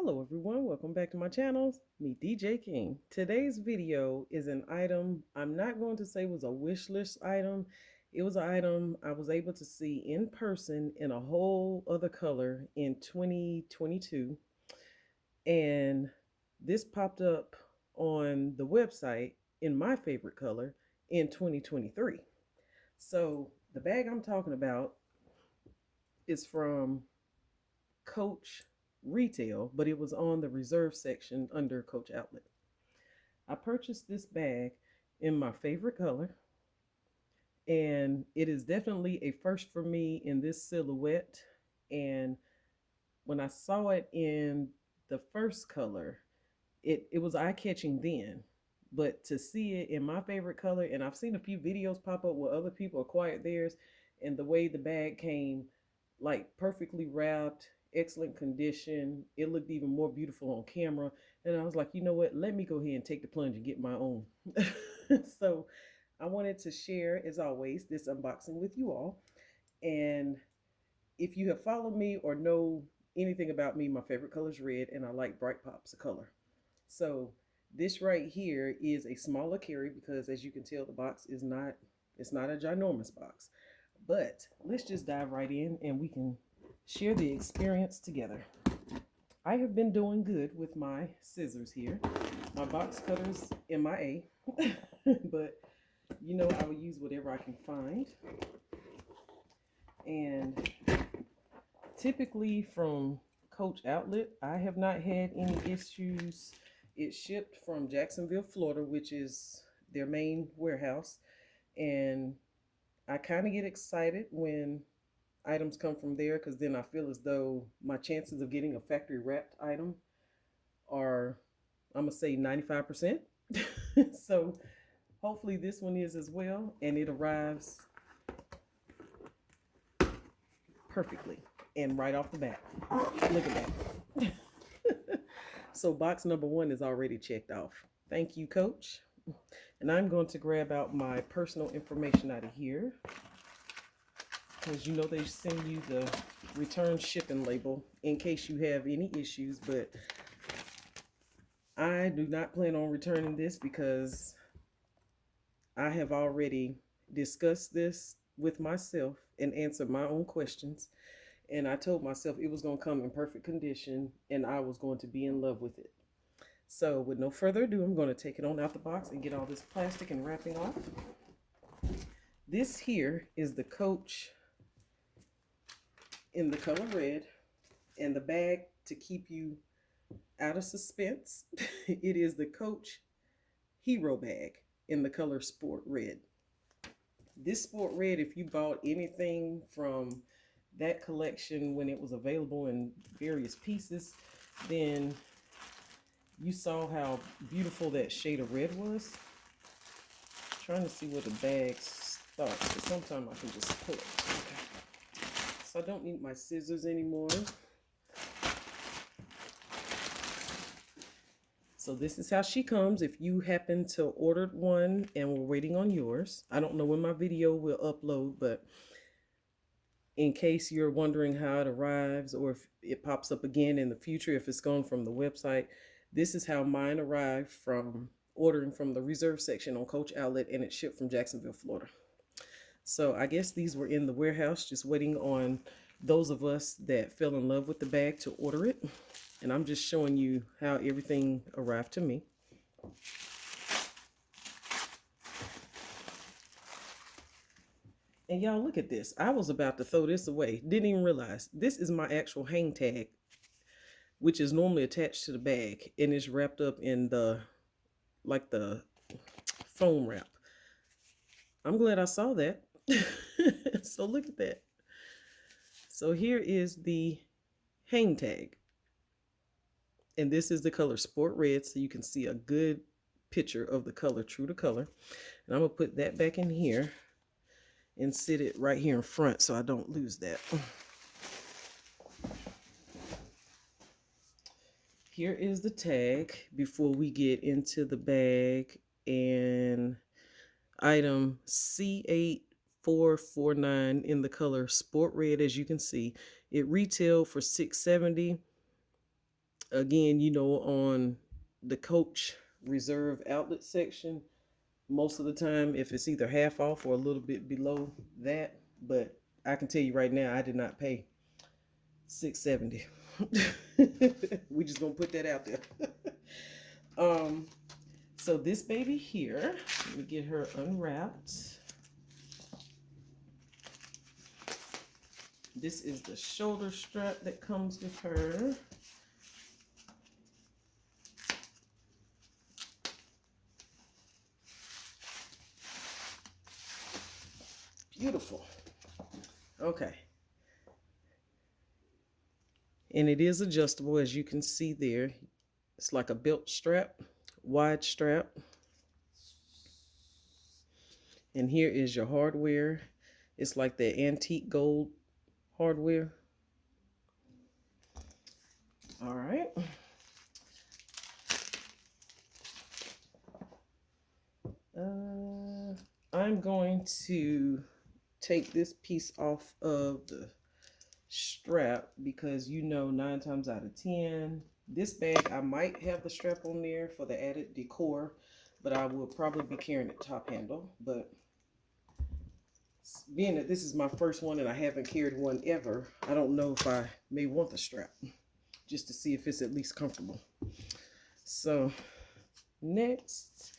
Hello everyone, welcome back to my channel, me DJ King. Today's video is an item I'm not going to say was a wish list item. It was an item I was able to see in person in a whole other color in 2022. And this popped up on the website in my favorite color in 2023. So the bag I'm talking about is from Coach Retail, but it was on the reserve section under Coach Outlet. I purchased this bag in my favorite color, and it is definitely a first for me in this silhouette. And when I saw it in the first color, it was eye-catching then. But to see it in my favorite color, and I've seen a few videos pop up where other people acquired theirs, and the way the bag came, like perfectly wrapped, excellent condition. It looked even more beautiful on camera. And I was like, you know what? Let me go ahead and take the plunge and get my own. So I wanted to share, as always, this unboxing with you all. And if you have followed me or know anything about me, my favorite color is red, and I like bright pops of color. So this right here is a smaller carry because, as you can tell, the box is not, it's not a ginormous box. But let's just dive right in and we can share the experience together. I have been doing good with my scissors here. My box cutter's MIA, but you know I will use whatever I can find. And typically from Coach Outlet, I have not had any issues. It shipped from Jacksonville, Florida, which is their main warehouse. And I kind of get excited when items come from there because then I feel as though my chances of getting a factory wrapped item are, I'm going to say 95%. So hopefully this one is as well, and it arrives perfectly and right off the bat. Look at that. So box number one is already checked off. Thank you, Coach. And I'm going to grab out my personal information out of here, because you know they send you the return shipping label in case you have any issues. But I do not plan on returning this because I have already discussed this with myself and answered my own questions. And I told myself it was going to come in perfect condition and I was going to be in love with it. So with no further ado, I'm going to take it on out the box and get all this plastic and wrapping off. This here is the Coach in the color red, and the bag, to keep you out of suspense, it is the Coach Hero bag in the color Sport Red. This Sport Red, if you bought anything from that collection when it was available in various pieces, then you saw how beautiful that shade of red was. I'm trying to see where the bag starts, but sometimes I can just pull it. Okay. So I don't need my scissors anymore. So this is how she comes if you happen to order one and we're waiting on yours. I don't know when my video will upload, but in case you're wondering how it arrives or if it pops up again in the future, if it's gone from the website, this is how mine arrived from ordering from the reserve section on Coach Outlet, and it shipped from Jacksonville, Florida. So I guess these were in the warehouse just waiting on those of us that fell in love with the bag to order it. And I'm just showing you how everything arrived to me. And y'all, look at this. I was about to throw this away. Didn't even realize. This is my actual hang tag, which is normally attached to the bag. And it's wrapped up in the, like the foam wrap. I'm glad I saw that. So look at that. So here is the hang tag. And this is the color Sport Red, so you can see a good picture of the color, true to color. And I'm going to put that back in here and sit it right here in front so I don't lose that. Here is the tag before we get into the bag, and item C8449 in the color Sport Red. As you can see, it retailed for $670. Again, you know, on the Coach Reserve outlet section, most of the time, if it's either half off or a little bit below that, but I can tell you right now, I did not pay $6.70. We just gonna put that out there. um, so this baby here, let me get her unwrapped. This is the shoulder strap that comes with her. Beautiful. Okay. And it is adjustable, as you can see there. It's like a belt strap, wide strap. And here is your hardware. It's like the antique gold hardware. All right. I'm going to take this piece off of the strap because, you know, 9 times out of 10, this bag, I might have the strap on there for the added decor, but I will probably be carrying it top handle. But being that this is my first one and I haven't carried one ever, I don't know if I may want the strap just to see if it's at least comfortable. So next,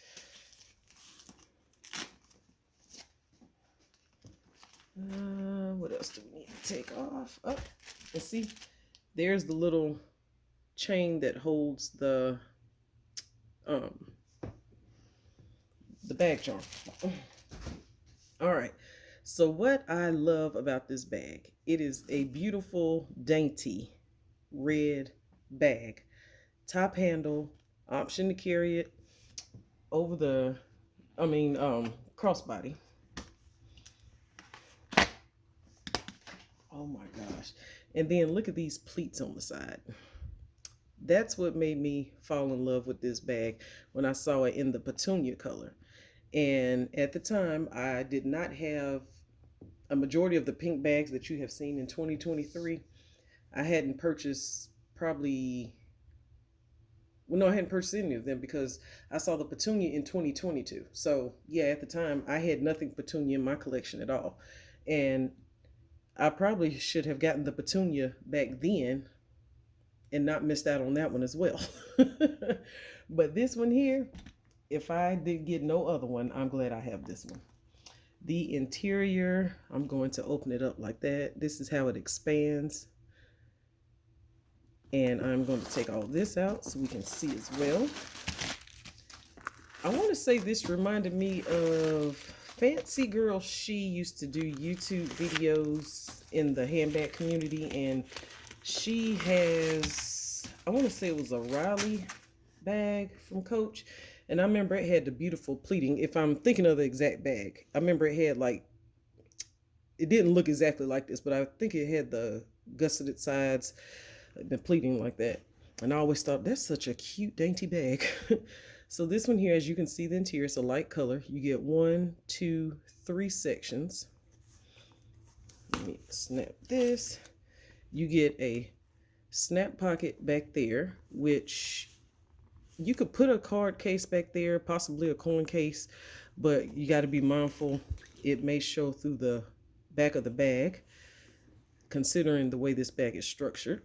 what else do we need to take off? Oh, and see, there's the little chain that holds the bag charm. All right, so what I love about this bag, it is a beautiful, dainty red bag, top handle, option to carry it over the, crossbody. Oh my gosh. And then look at these pleats on the side. That's what made me fall in love with this bag when I saw it in the petunia color. And at the time, I did not have a majority of the pink bags that you have seen in 2023. I hadn't purchased I hadn't purchased any of them because I saw the petunia in 2022. So yeah, at the time, I had nothing petunia in my collection at all. And I probably should have gotten the petunia back then and not missed out on that one as well. But this one here, if I did get no other one, I'm glad I have this one. The interior, I'm going to open it up like that. This is how it expands. And I'm going to take all this out so we can see as well. I want to say this reminded me of Fancy Girl. She used to do YouTube videos in the handbag community, and she has, I want to say it was a Riley bag from Coach, and I remember it had the beautiful pleating. If I'm thinking of the exact bag, I remember it had like, it didn't look exactly like this, but I think it had the gusseted sides, the pleating like that. And I always thought that's such a cute, dainty bag. So this one here, as you can see the interior, it's a light color. You get 1, 2, 3 sections. Let me snap this. You get a snap pocket back there, which you could put a card case back there, possibly a coin case, but you got to be mindful it may show through the back of the bag, considering the way this bag is structured.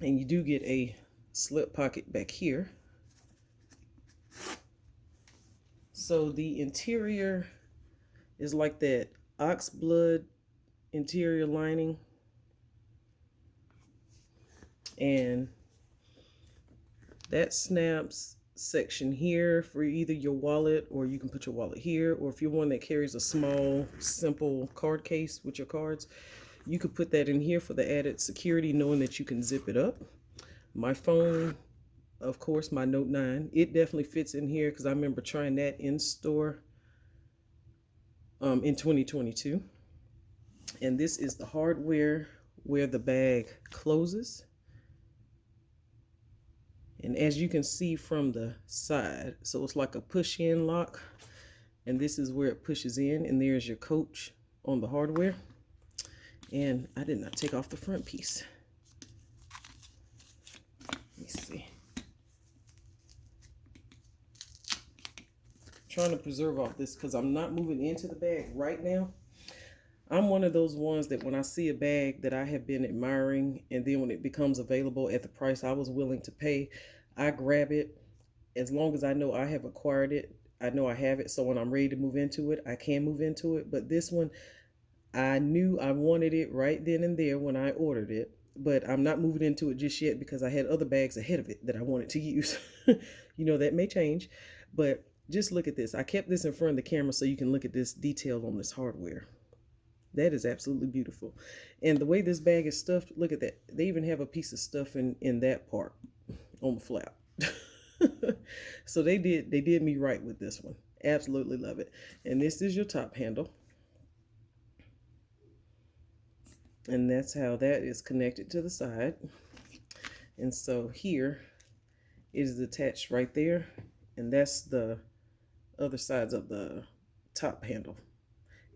And you do get a slip pocket back here. So the interior is like that ox blood interior lining. And that snaps section here for either your wallet, or you can put your wallet here, or if you're one that carries a small, simple card case with your cards, you could put that in here for the added security, knowing that you can zip it up. My phone, of course, my Note 9, it definitely fits in here because I remember trying that in store in 2022. And this is the hardware where the bag closes. And as you can see from the side, so it's like a push-in lock, and this is where it pushes in, and there's your Coach on the hardware. And I did not take off the front piece. trying to preserve all this because I'm not moving into the bag right now. I'm one of those ones that when I see a bag that I have been admiring, and then when it becomes available at the price I was willing to pay, I grab it. As long as I know I have acquired it, I know I have it. So when I'm ready to move into it, I can move into it. But this one, I knew I wanted it right then and there when I ordered it. But I'm not moving into it just yet because I had other bags ahead of it that I wanted to use. That may change. But just look at this. I kept this in front of the camera so you can look at this detail on this hardware. That is absolutely beautiful. And the way this bag is stuffed, look at that. They even have a piece of stuff in that part on the flap. So they did me right with this one. Absolutely love it. And this is your top handle. And that's how that is connected to the side. And so here it is attached right there. And that's the other sides of the top handle.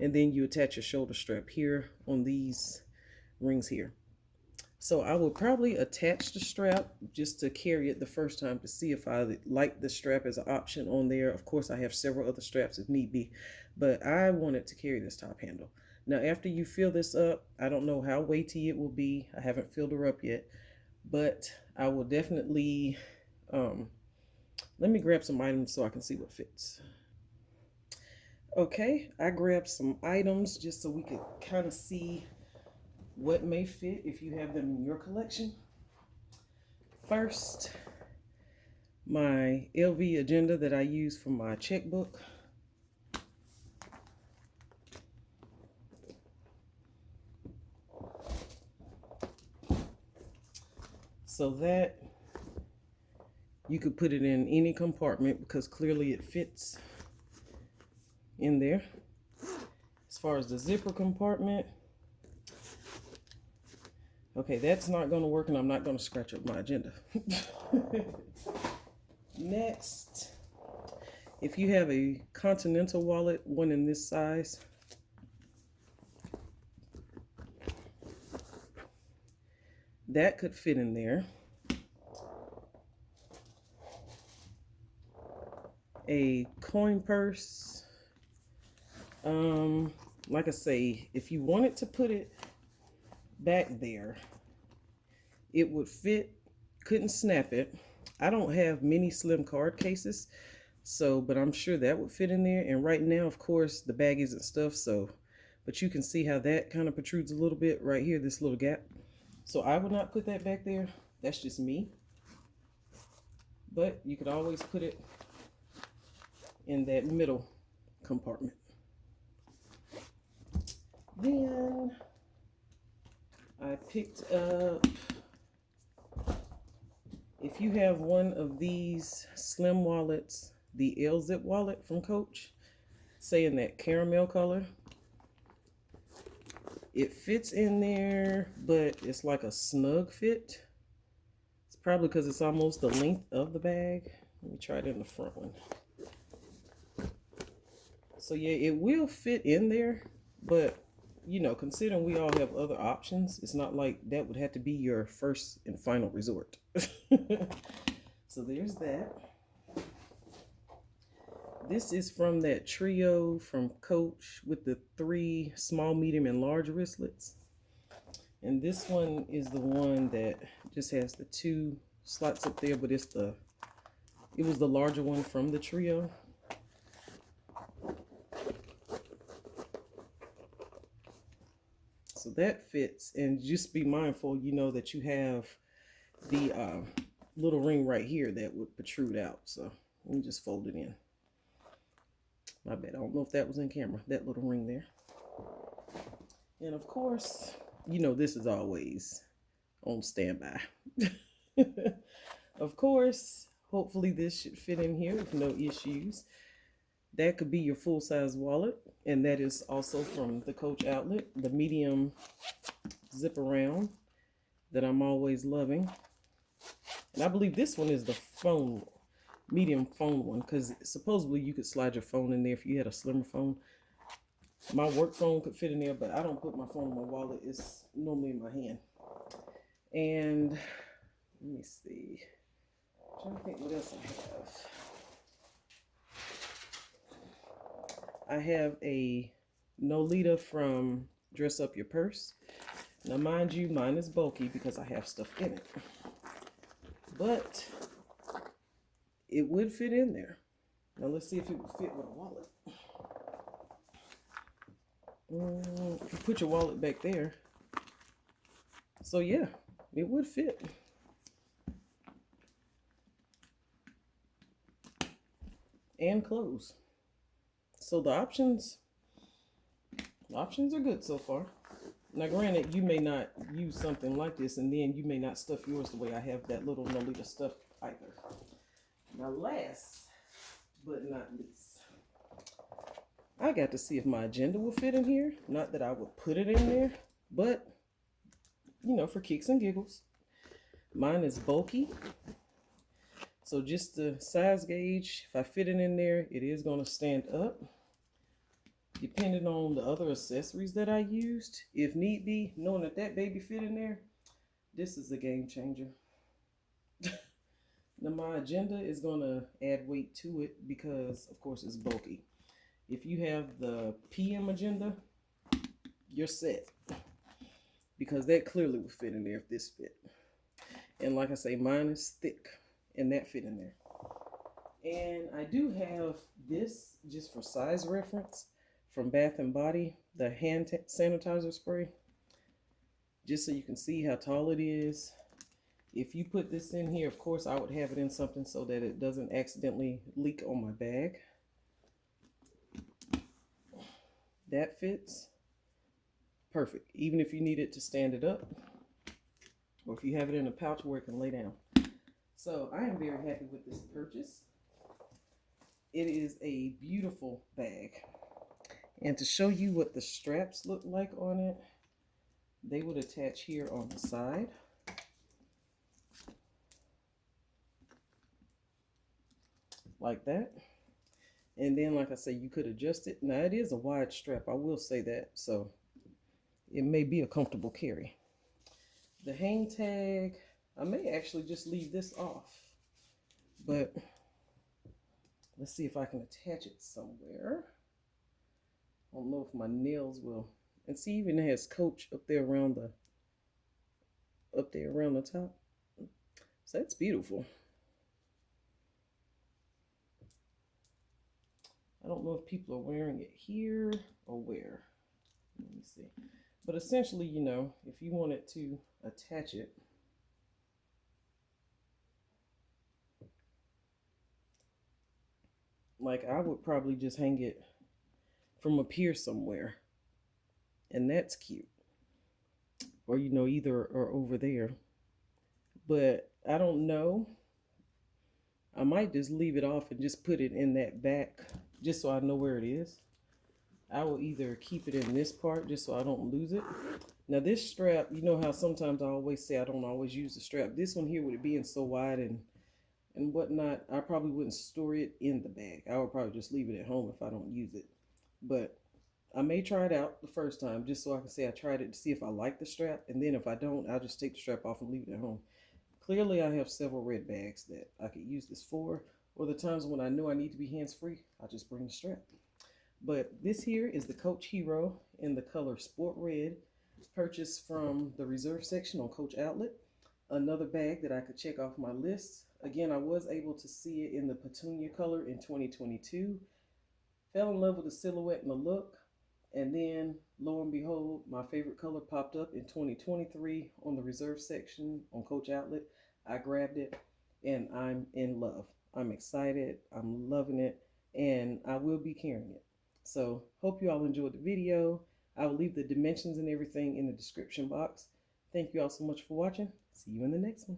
And then you attach your shoulder strap here on these rings here. So I will probably attach the strap just to carry it the first time to see if I like the strap as an option on there. Of course, I have several other straps if need be, but I wanted to carry this top handle. Now, after you fill this up, I don't know how weighty it will be. I haven't filled her up yet, but I will definitely, let me grab some items so I can see what fits. Okay, I grabbed some items just so we could kind of see what may fit if you have them in your collection. First, my LV agenda that I use for my checkbook. So that you could put it in any compartment because clearly it fits in there. As far as the zipper compartment, okay, that's not going to work, and I'm not going to scratch up my agenda. Next, if you have a Continental wallet, one in this size, that could fit in there. A coin purse, like I say, if you wanted to put it back there, it would fit. Couldn't snap it. I don't have many slim card cases, but I'm sure that would fit in there. And right now, of course, the bag isn't stuffed, but you can see how that kind of protrudes a little bit right here, this little gap. So I would not put that back there. That's just me. But you could always put it in that middle compartment. Then I picked up, if you have one of these slim wallets, the L-Zip wallet from Coach, say in that caramel color, it fits in there, but it's like a snug fit. It's probably because it's almost the length of the bag. Let me try it in the front one. So yeah, it will fit in there, but considering we all have other options, it's not like that would have to be your first and final resort. So there's that. This is from that trio from Coach with the 3 small, medium, and large wristlets. And this one is the one that just has the 2 slots up there, but it was the larger one from the trio. So that fits, and just be mindful, that you have the little ring right here that would protrude out. So let me just fold it in. My bad, I don't know if that was in camera, that little ring there. And of course, this is always on standby. Of course, hopefully this should fit in here with no issues. That could be your full-size wallet, and that is also from the Coach outlet, the medium zip around that I'm always loving. And I believe this one is the medium phone one, because supposedly you could slide your phone in there if you had a slimmer phone. My work phone could fit in there, but I don't put my phone in my wallet. It's normally in my hand. And let me see. I'm trying to think what else I have. I have a Nolita from Dress Up Your Purse. Now, mind you, mine is bulky because I have stuff in it. But it would fit in there. Now, let's see if it would fit with a wallet. You put your wallet back there. So, yeah, it would fit. And clothes. So the options are good so far. Now granted, you may not use something like this and then you may not stuff yours the way I have that little Nolita stuff either. Now last but not least, I got to see if my agenda will fit in here. Not that I would put it in there, but you know, for kicks and giggles. Mine is bulky. So just the size gauge, if I fit it in there, it is going to stand up. Depending on the other accessories that I used, if need be, knowing that that baby fit in there, this is a game changer. Now my agenda is going to add weight to it because, of course, it's bulky. If you have the PM agenda, you're set. Because that clearly would fit in there if this fit. And like I say, mine is thick. And that fit in there. And I do have this just for size reference from Bath and Body, the hand sanitizer spray, just so you can see how tall it is. If you put this in here, of course I would have it in something so that it doesn't accidentally leak on my bag. That fits perfect, even if you need it to stand it up or if you have it in a pouch where it can lay down. So I am very happy with this purchase. It is a beautiful bag. And to show you what the straps look like on it, they would attach here on the side. Like that. And then, like I say, you could adjust it. Now, it is a wide strap, I will say that. So it may be a comfortable carry. The hang tag, I may actually just leave this off, but let's see if I can attach it somewhere. I don't know if my nails will. And see, even it has Coach up there around the top. So that's beautiful. I don't know if people are wearing it here or where. Let me see. But essentially, you know, if you wanted to attach it, like I would probably just hang it from up here somewhere. And that's cute. Or, you know, either or over there. But I don't know. I might just leave it off and just put it in that back just so I know where it is. I will either keep it in this part just so I don't lose it. Now this strap, you know how sometimes I always say I don't always use the strap. This one here, with it being so wide and whatnot, I probably wouldn't store it in the bag. I would probably just leave it at home if I don't use it. But I may try it out the first time just so I can say I tried it to see if I like the strap. And then if I don't, I'll just take the strap off and leave it at home. Clearly, I have several red bags that I could use this for. Or the times when I know I need to be hands-free, I just bring the strap. But this here is the Coach Hero in the color Sport Red, purchased from the reserve section on Coach Outlet. Another bag that I could check off my list. Again, I was able to see it in the Petunia color in 2022. Fell in love with the silhouette and the look. And then, lo and behold, my favorite color popped up in 2023 on the reserve section on Coach Outlet. I grabbed it and I'm in love. I'm excited. I'm loving it. And I will be carrying it. So, hope you all enjoyed the video. I will leave the dimensions and everything in the description box. Thank you all so much for watching. See you in the next one.